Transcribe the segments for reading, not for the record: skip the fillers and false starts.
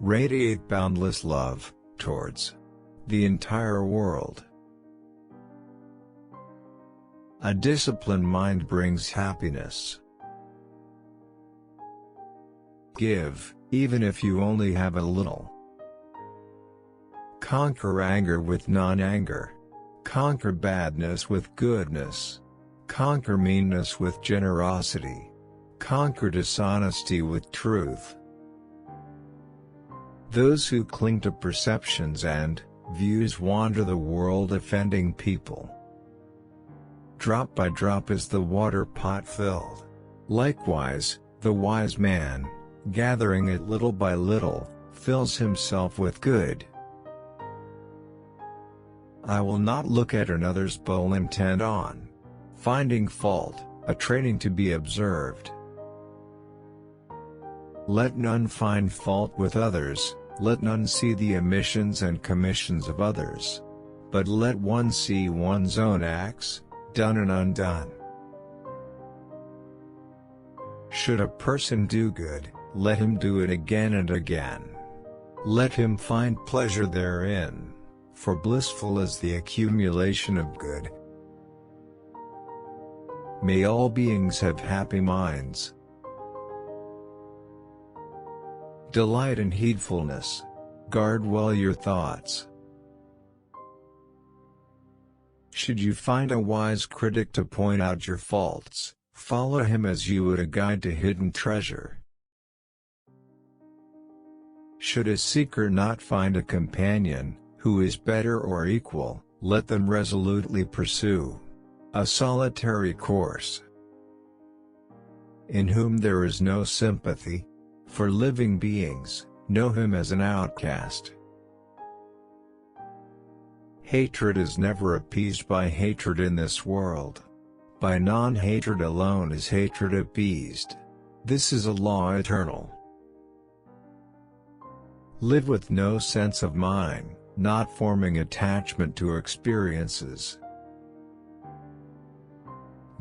radiate boundless love towards the entire world. A disciplined mind brings happiness. Give, even if you only have a little. Conquer anger with non-anger. Conquer badness with goodness. Conquer meanness with generosity. Conquer dishonesty with truth. Those who cling to perceptions and views wander the world offending people. Drop by drop is the water pot filled. Likewise, the wise man, gathering it little by little, fills himself with good. I will not look at another's bowl intent on finding fault, a training to be observed. Let none find fault with others, let none see the omissions and commissions of others. But let one see one's own acts, done and undone. Should a person do good, let him do it again and again. Let him find pleasure therein, for blissful is the accumulation of good. May all beings have happy minds. Delight in heedfulness. Guard well your thoughts. Should you find a wise critic to point out your faults, follow him as you would a guide to hidden treasure. Should a seeker not find a companion, who is better or equal, let them resolutely pursue a solitary course, in whom there is no sympathy for living beings. Know him as an outcast. Hatred is never appeased by hatred in this world. By non-hatred alone is hatred appeased. This is a law eternal. Live with no sense of mine, not forming attachment to experiences.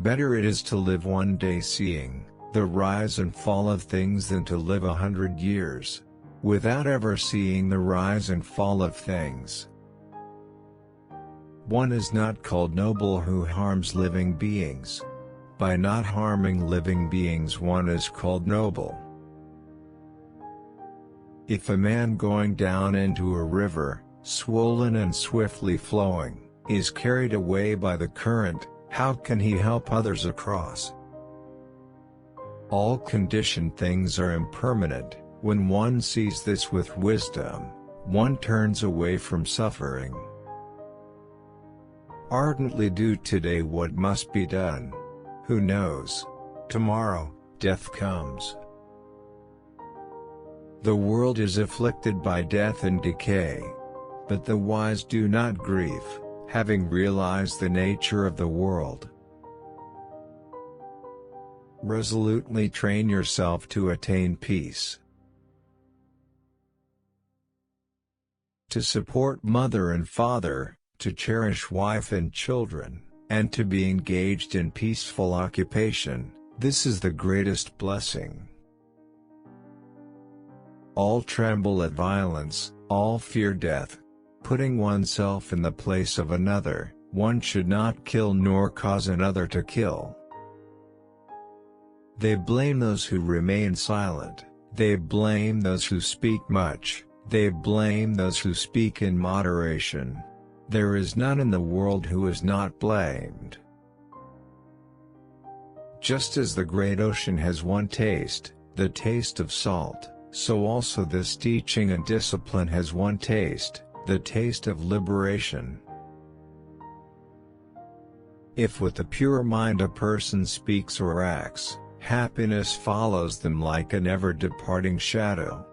Better it is to live one day seeing the rise and fall of things than to live 100 years without ever seeing the rise and fall of things. One is not called noble who harms living beings. By not harming living beings one is called noble. If a man going down into a river, swollen and swiftly flowing, is carried away by the current, how can he help others across? All conditioned things are impermanent. When one sees this with wisdom, one turns away from suffering. Ardently do today what must be done. Who knows? Tomorrow, death comes. The world is afflicted by death and decay. But the wise do not grieve, having realized the nature of the world. Resolutely train yourself to attain peace. To support mother and father, to cherish wife and children, and to be engaged in peaceful occupation, this is the greatest blessing. All tremble at violence, all fear death. Putting oneself in the place of another, one should not kill nor cause another to kill. They blame those who remain silent, they blame those who speak much, they blame those who speak in moderation. There is none in the world who is not blamed. Just as the great ocean has one taste, the taste of salt, so also this teaching and discipline has one taste, the taste of liberation. If with a pure mind a person speaks or acts, happiness follows them like a never-departing shadow.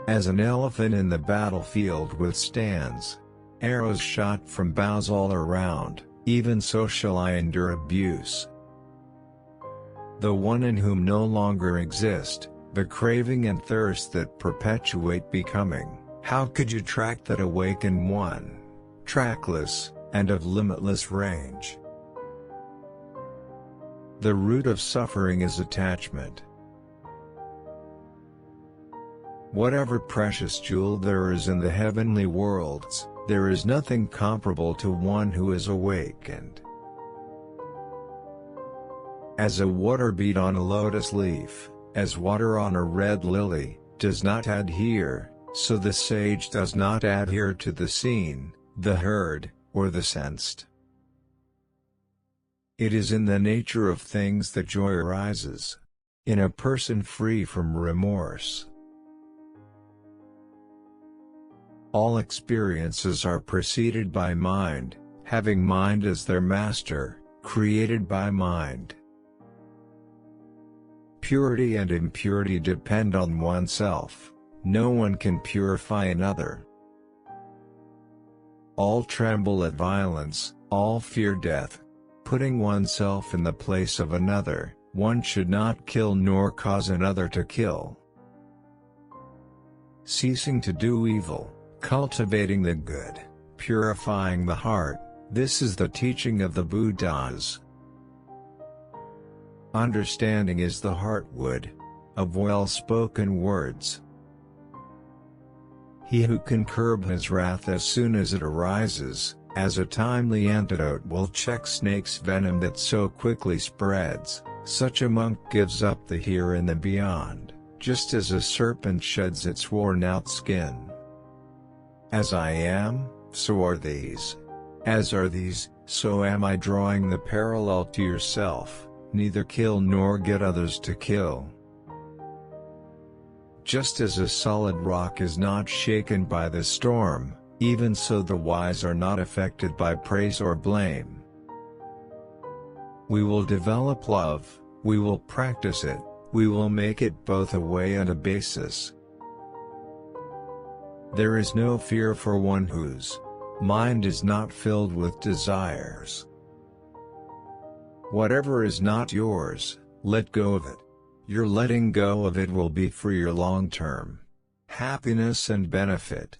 As an elephant in the battlefield withstands arrows shot from bows all around, even so shall I endure abuse. The one in whom no longer exist, the craving and thirst that perpetuate becoming, how could you track that awaken one, trackless, and of limitless range? The root of suffering is attachment. Whatever precious jewel there is in the heavenly worlds, there is nothing comparable to one who is awakened. As a water bead on a lotus leaf, as water on a red lily, does not adhere, so the sage does not adhere to the seen, the heard, or the sensed. It is in the nature of things that joy arises. In a person free from remorse. All experiences are preceded by mind, having mind as their master, created by mind. Purity and impurity depend on oneself, no one can purify another. All tremble at violence, all fear death. Putting oneself in the place of another, one should not kill nor cause another to kill. Ceasing to do evil, cultivating the good, purifying the heart, this is the teaching of the Buddhas. Understanding is the heartwood of well-spoken words. He who can curb his wrath as soon as it arises, as a timely antidote will check snake's venom that so quickly spreads, such a monk gives up the here and the beyond, just as a serpent sheds its worn-out skin. As I am, so are these. As are these, so am I. Drawing the parallel to yourself, neither kill nor get others to kill. Just as a solid rock is not shaken by the storm, even so the wise are not affected by praise or blame. We will develop love, we will practice it, we will make it both a way and a basis. There is no fear for one whose mind is not filled with desires. Whatever is not yours, let go of it. Your letting go of it will be for your long-term happiness and benefit.